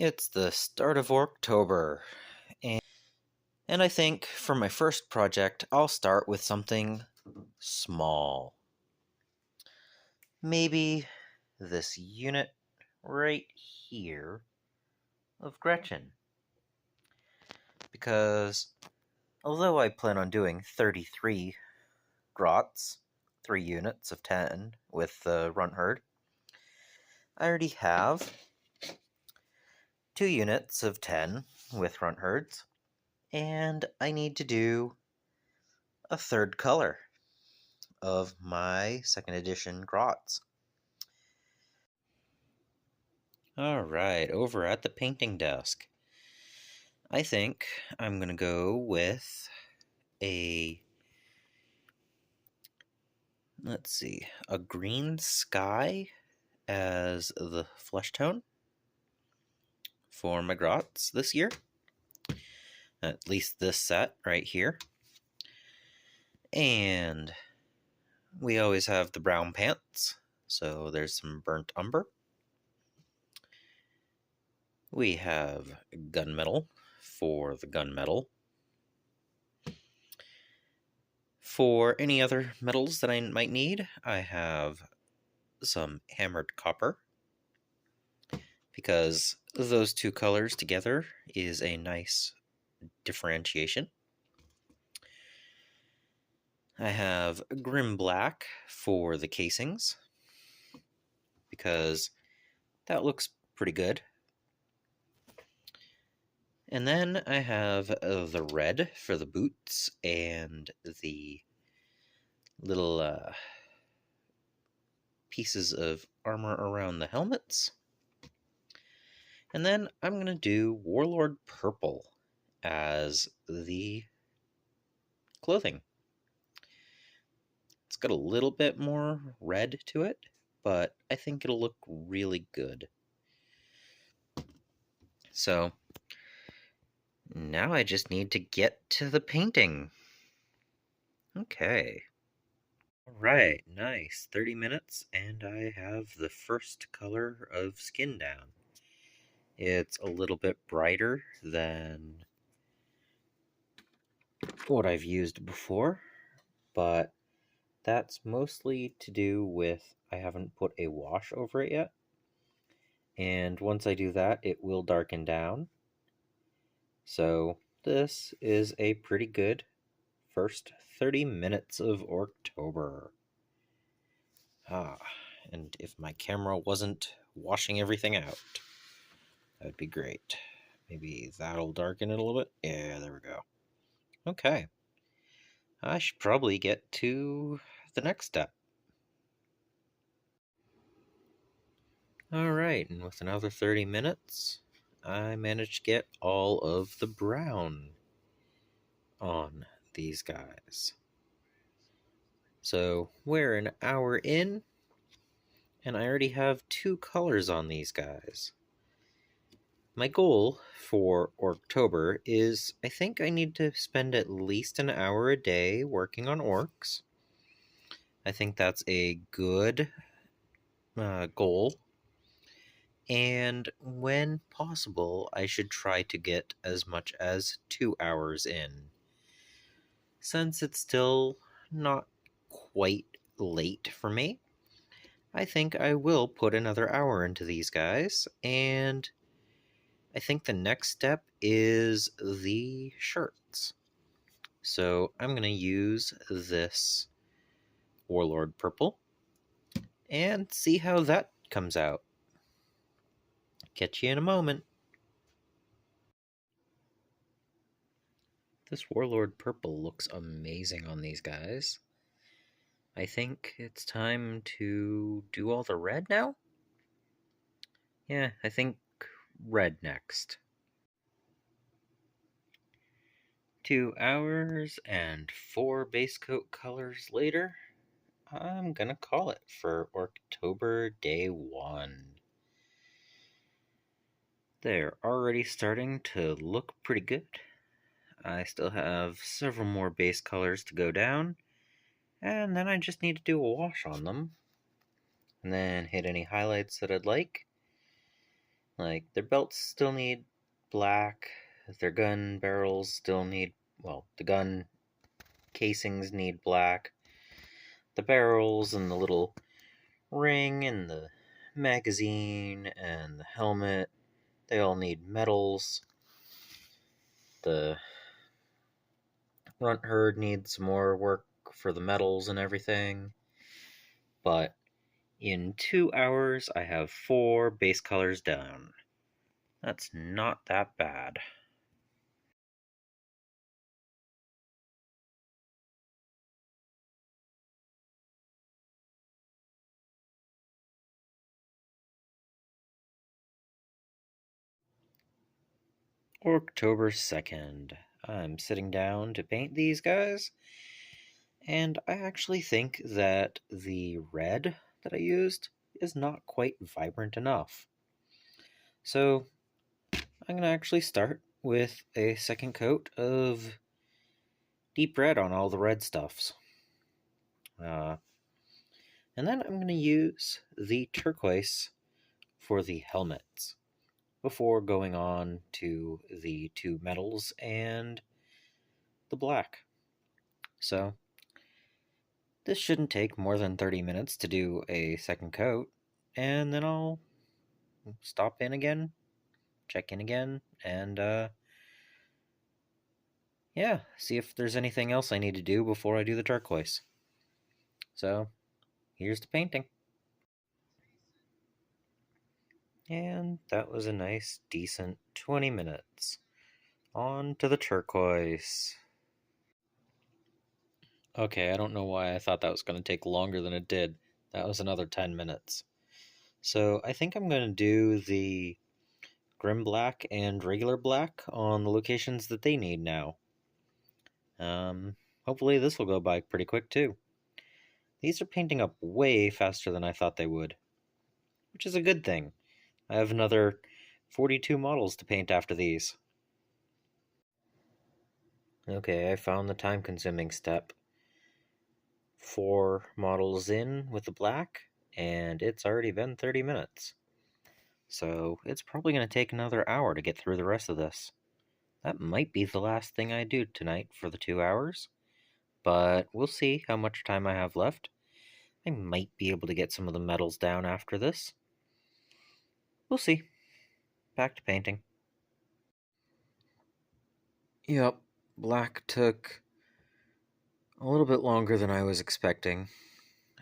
It's the start of Orktober, and I think for my first project, I'll start with something small. Maybe this unit right here of Gretchen. Because although I plan on doing 33 grots, 3 units of 10 with the runt herd, I already have 2 units of 10 with runt herds, and I need to do a third color of my second edition grots. Alright, over at the painting desk, I think I'm going to go with a green sky as the flesh tone for my grots this year. At least this set right here. And we always have the brown pants, so there's some burnt umber. We have gunmetal for the gunmetal. For any other metals that I might need, I have some hammered copper, because those two colors together is a nice differentiation. I have grim black for the casings, because that looks pretty good. And then I have the red for the boots and the little pieces of armor around the helmets. And then I'm going to do Warlord Purple as the clothing. It's got a little bit more red to it, but I think it'll look really good. So now I just need to get to the painting. Okay. Alright, nice. 30 minutes, and I have the first color of skin down. It's a little bit brighter than what I've used before, but that's mostly to do with I haven't put a wash over it yet. And once I do that, it will darken down. So this is a pretty good first 30 minutes of Orktober. And if my camera wasn't washing everything out, that'd be great. Maybe that'll darken it a little bit. Yeah, there we go. Okay. I should probably get to the next step. Alright, and with another 30 minutes, I managed to get all of the brown on these guys. So we're an hour in, and I already have 2 colors on these guys. My goal for Orktober is I think I need to spend at least an hour a day working on orcs. I think that's a good goal. And when possible, I should try to get as much as 2 hours in. Since it's still not quite late for me, I think I will put another hour into these guys, and I think the next step is the shirts. So I'm going to use this Warlord Purple and see how that comes out. Catch you in a moment. This Warlord Purple looks amazing on these guys. I think it's time to do all the red now? Yeah, I think red next. 2 hours and 4 base coat colors later, I'm gonna call it for Orktober Day 1. They're already starting to look pretty good. I still have several more base colors to go down, and then I just need to do a wash on them, and then hit any highlights that I'd like. Like, their belts still need black, their gun barrels still need, well, the gun casings need black, the barrels and the little ring and the magazine and the helmet, they all need metals. The front herd needs some more work for the metals and everything. But in 2 hours, I have 4 base colors down. That's not that bad. Orktober 2nd. I'm sitting down to paint these guys, and I actually think that the red that I used is not quite vibrant enough. So I'm going to actually start with a second coat of deep red on all the red stuffs. And then I'm going to use the turquoise for the helmets before going on to the 2 metals and the black. So this shouldn't take more than 30 minutes to do a second coat, and then I'll stop in again, check in again, and yeah, see if there's anything else I need to do before I do the turquoise. So here's the painting. And that was a nice, decent 20 minutes. On to the turquoise. Okay, I don't know why I thought that was going to take longer than it did. That was another 10 minutes. So I think I'm going to do the Grim Black and regular black on the locations that they need now. Hopefully this will go by pretty quick too. These are painting up way faster than I thought they would, which is a good thing. I have another 42 models to paint after these. Okay, I found the time-consuming step. 4 models in with the black, and it's already been 30 minutes. So it's probably going to take another hour to get through the rest of this. That might be the last thing I do tonight for the 2 hours, but we'll see how much time I have left. I might be able to get some of the metals down after this. We'll see. Back to painting. Yep, black took a little bit longer than I was expecting.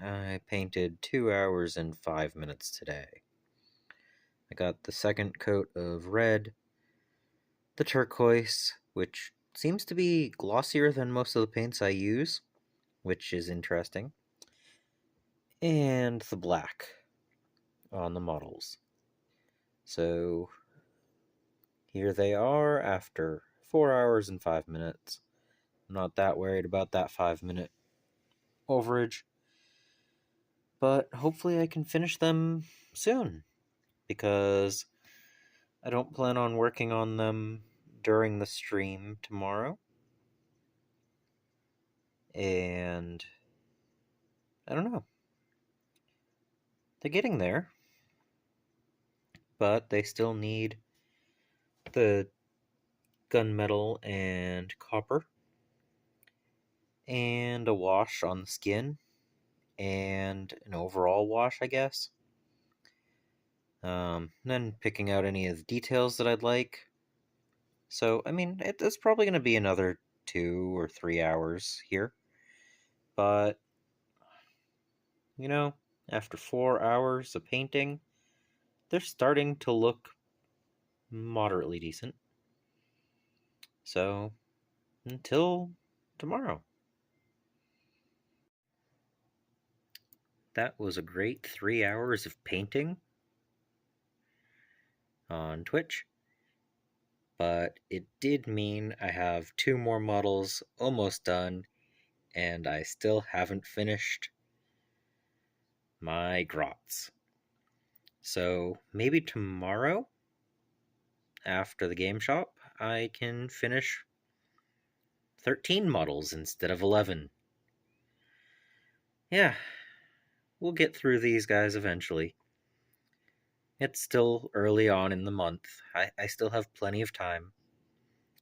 I painted 2 hours and 5 minutes today. I got the second coat of red, the turquoise, which seems to be glossier than most of the paints I use, which is interesting, and the black on the models. So here they are after 4 hours and 5 minutes. I'm not that worried about that 5-minute overage, but hopefully I can finish them soon, because I don't plan on working on them during the stream tomorrow. And I don't know. They're getting there, but they still need the gunmetal and copper, and a wash on the skin, and an overall wash, I guess. Then picking out any of the details that I'd like. So, I mean, it's probably going to be another 2 or 3 hours here. But, you know, after 4 hours of painting, they're starting to look moderately decent. So, until tomorrow. That was a great 3 hours of painting on Twitch. But it did mean I have 2 more models almost done, and I still haven't finished my grots. So maybe tomorrow, after the game shop, I can finish 13 models instead of 11. Yeah, we'll get through these guys eventually. It's still early on in the month. I still have plenty of time.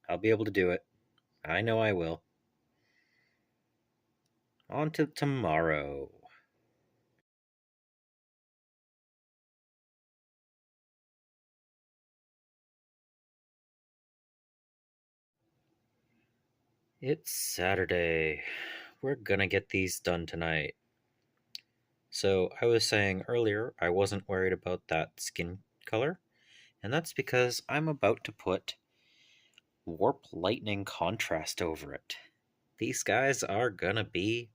I'll be able to do it. I know I will. On to tomorrow. It's Saturday. We're gonna get these done tonight. So, I was saying earlier I wasn't worried about that skin color, and that's because I'm about to put warp lightning contrast over it. These guys are gonna be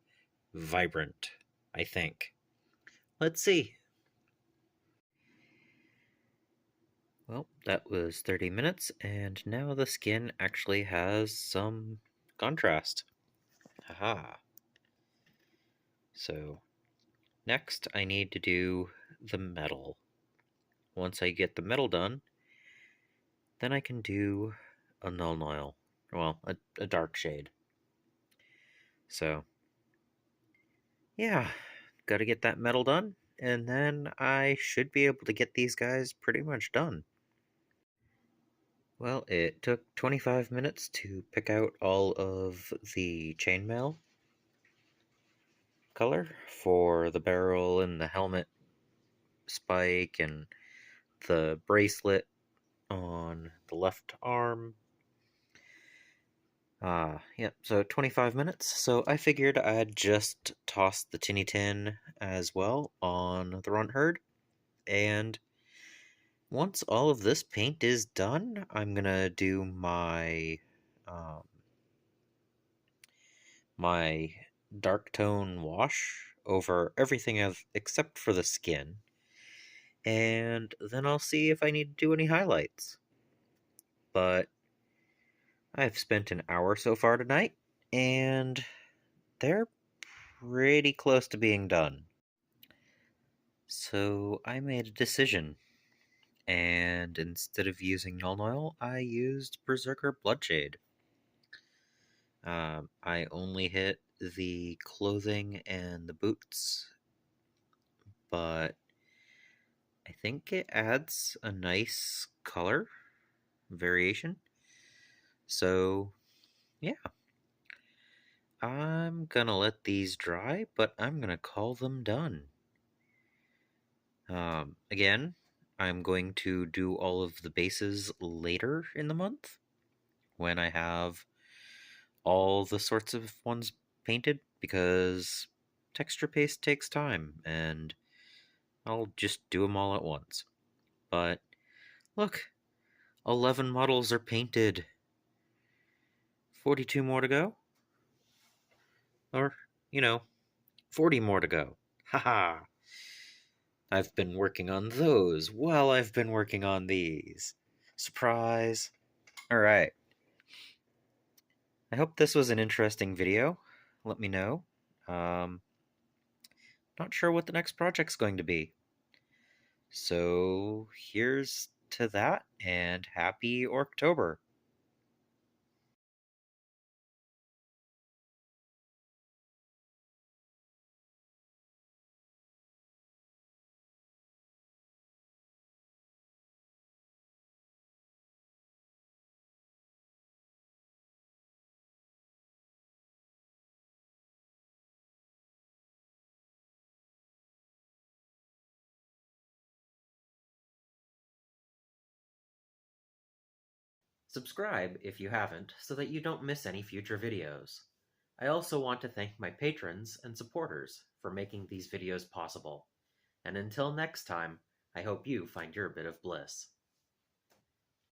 vibrant, I think. Let's see. Well, that was 30 minutes, and now the skin actually has some contrast. Haha. So, next I need to do the metal. Once I get the metal done, then I can do a null oil. Well, a dark shade. So, yeah, gotta get that metal done, and then I should be able to get these guys pretty much done. Well, it took 25 minutes to pick out all of the chainmail color for the barrel and the helmet spike and the bracelet on the left arm. Yeah, so 25 minutes. So I figured I'd just toss the tinny tin as well on the runt herd. And once all of this paint is done, I'm gonna do um, my dark tone wash over everything except for the skin. And then I'll see if I need to do any highlights. But I've spent an hour so far tonight, and they're pretty close to being done. So I made a decision, and instead of using Null Oil, I used Berserker Bloodshade. I only hit the clothing and the boots, but I think it adds a nice color variation. So, yeah, I'm gonna let these dry, but I'm gonna call them done. Again, I'm going to do all of the bases later in the month when I have all the sorts of ones painted because texture paste takes time and I'll just do them all at once. But look, 11 models are painted. 42 more to go? Or, you know, 40 more to go. Haha! I've been working on those while I've been working on these. Surprise! Alright. I hope this was an interesting video. Let me know. Um, Not sure what the next project's going to be. So here's to that, and happy Orktober. Subscribe if you haven't so that you don't miss any future videos. I also want to thank my patrons and supporters for making these videos possible. And until next time, I hope you find your bit of bliss.